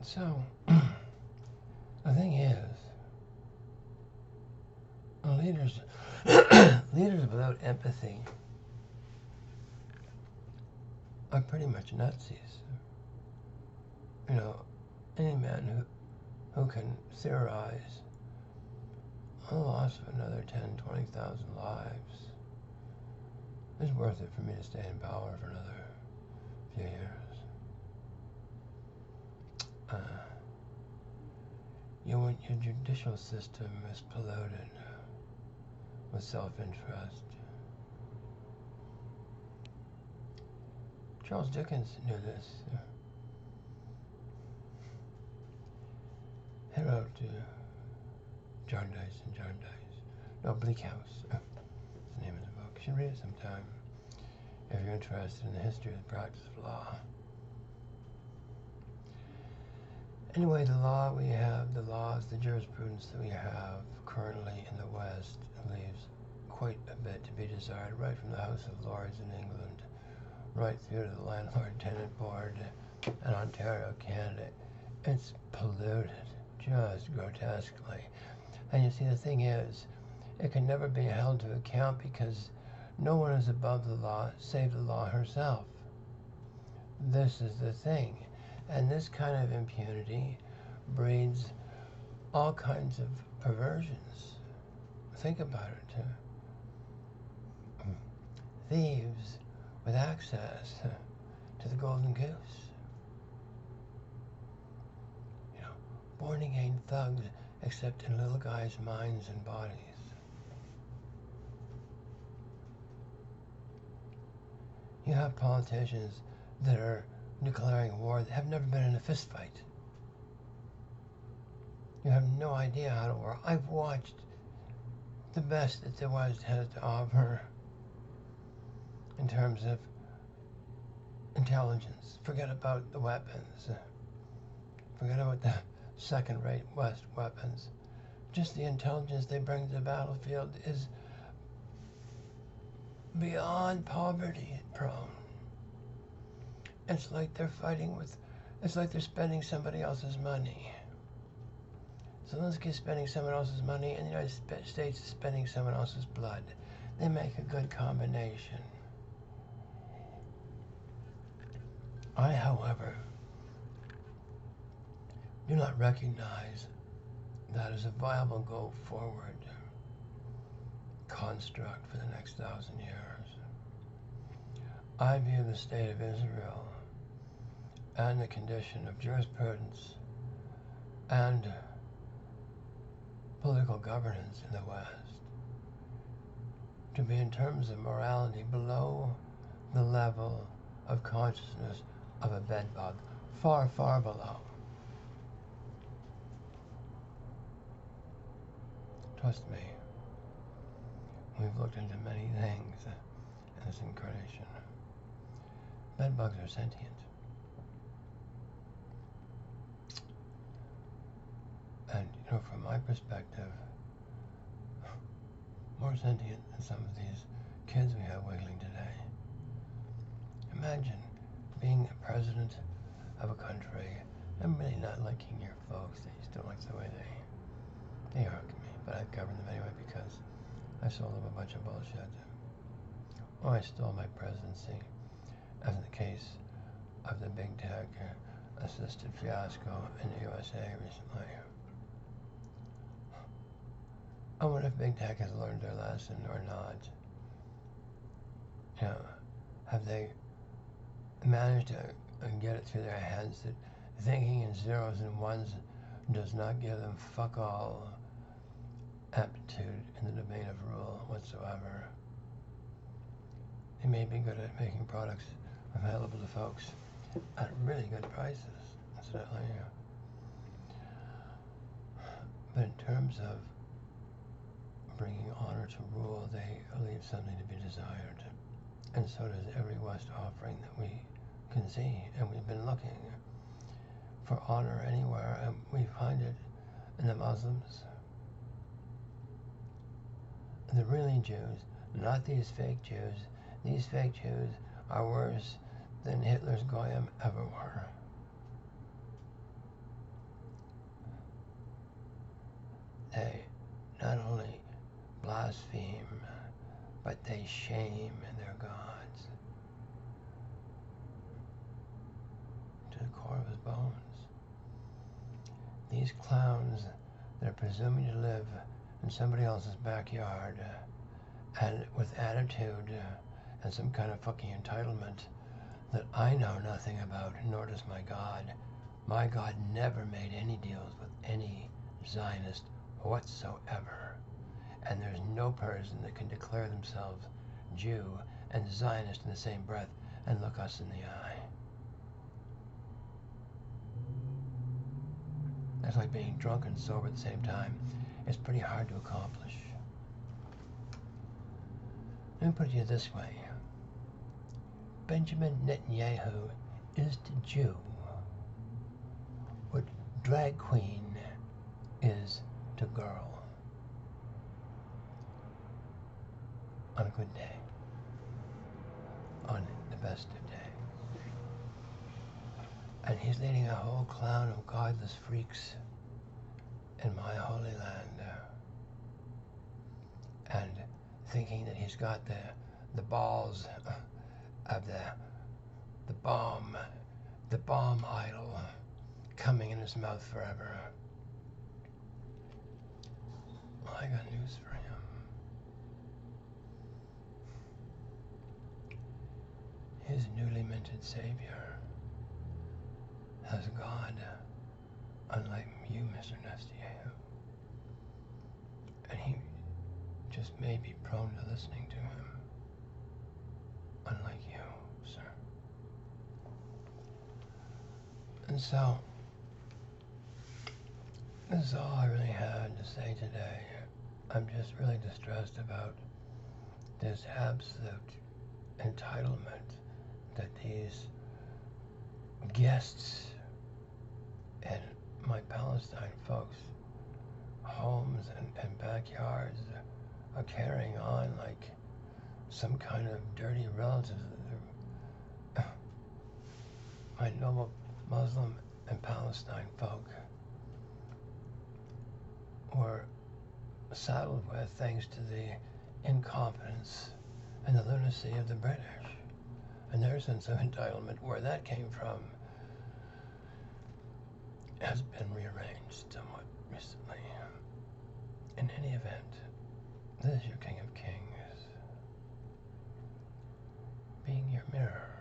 So, the thing is, leaders, leaders without empathy are pretty much Nazis. You know, any man who can theorize the loss of another 10, 20,000 lives is worth it for me to stay in power for another few years. Your judicial system is polluted with self-interest. Charles Dickens knew this. He wrote Jarndyce and Jarndyce. No, Bleak House. That's the name of the book. You should read it sometime if you're interested in the history of the practice of law. Anyway, the law we have, the laws, the jurisprudence that we have currently in the West leaves quite a bit to be desired, right from the House of Lords in England, right through to the Landlord-Tenant Board in Ontario, Canada. It's polluted, just grotesquely. And you see, the thing is, it can never be held to account because no one is above the law save the law herself. This is the thing. And this kind of impunity breeds all kinds of perversions. Think about it. Thieves with access to the golden goose. You know, born again thugs, except in little guys' minds and bodies. You have politicians that are declaring war that have never been in a fist fight. You have no idea how to war. I've watched the best that the West has to offer in terms of intelligence. Forget about the weapons. Forget about the second-rate West weapons. Just the intelligence they bring to the battlefield is beyond poverty prone. It's like they're fighting with, it's like they're spending somebody else's money. Zelensky's spending someone else's money, and the United States is spending someone else's blood. They make a good combination. I, however, do not recognize that as a viable go-forward construct for the next 1,000 years. I view the state of Israel and the condition of jurisprudence and political governance in the West to be, in terms of morality, below the level of consciousness of a bedbug. Far, far below. Trust me, we've looked into many things in this incarnation. Bedbugs are sentient. And, you know, from my perspective, more sentient than some of these kids we have wiggling today. Imagine being a president of a country and really not liking your folks. They just don't like the way they irk me. But I govern them anyway because I sold them a bunch of bullshit. Or I stole my presidency, as in the case of the big tech assisted fiasco in the USA recently. I wonder if big tech has learned their lesson or not. You know, have they managed to get it through their heads that thinking in zeros and ones does not give them fuck all aptitude in the domain of rule whatsoever? They may be good at making products available to folks at really good prices, incidentally. But in terms of bringing honor to rule, they leave something to be desired. And so does every West offering that we can see. And we've been looking for honor anywhere, and we find it in the Muslims. The really Jews, not these fake Jews. These fake Jews are worse than Hitler's Goyim ever were. they not only blaspheme, but they shame their gods to the core of his bones. These clowns that are presuming to live in somebody else's backyard and with attitude and some kind of fucking entitlement that I know nothing about, nor does my God. My God never made any deals with any Zionist whatsoever. And there's no person that can declare themselves Jew and Zionist in the same breath and look us in the eye. That's like being drunk and sober at the same time. It's pretty hard to accomplish. Let me put it to you this way. Benjamin Netanyahu is to Jew what drag queen is to girl on a good day, on the best of day. And he's leading a whole clown of godless freaks in my holy land, and thinking that he's got the balls of the bomb idol coming in his mouth forever. Well, I got news for him. His newly minted savior has a God, unlike you, Mr. Netanyahu. And he just may be prone to listening to him, unlike you, sir. And so, this is all I really had to say today. I'm just really distressed about this absolute entitlement that these guests in my Palestine folks' homes and backyards are carrying on like some kind of dirty relatives. My noble Muslim and Palestine folk were saddled with thanks to the incompetence and the lunacy of the British and their sense of entitlement. Where that came from has been rearranged somewhat recently. In any event, this is your King of Kings, being your mirror.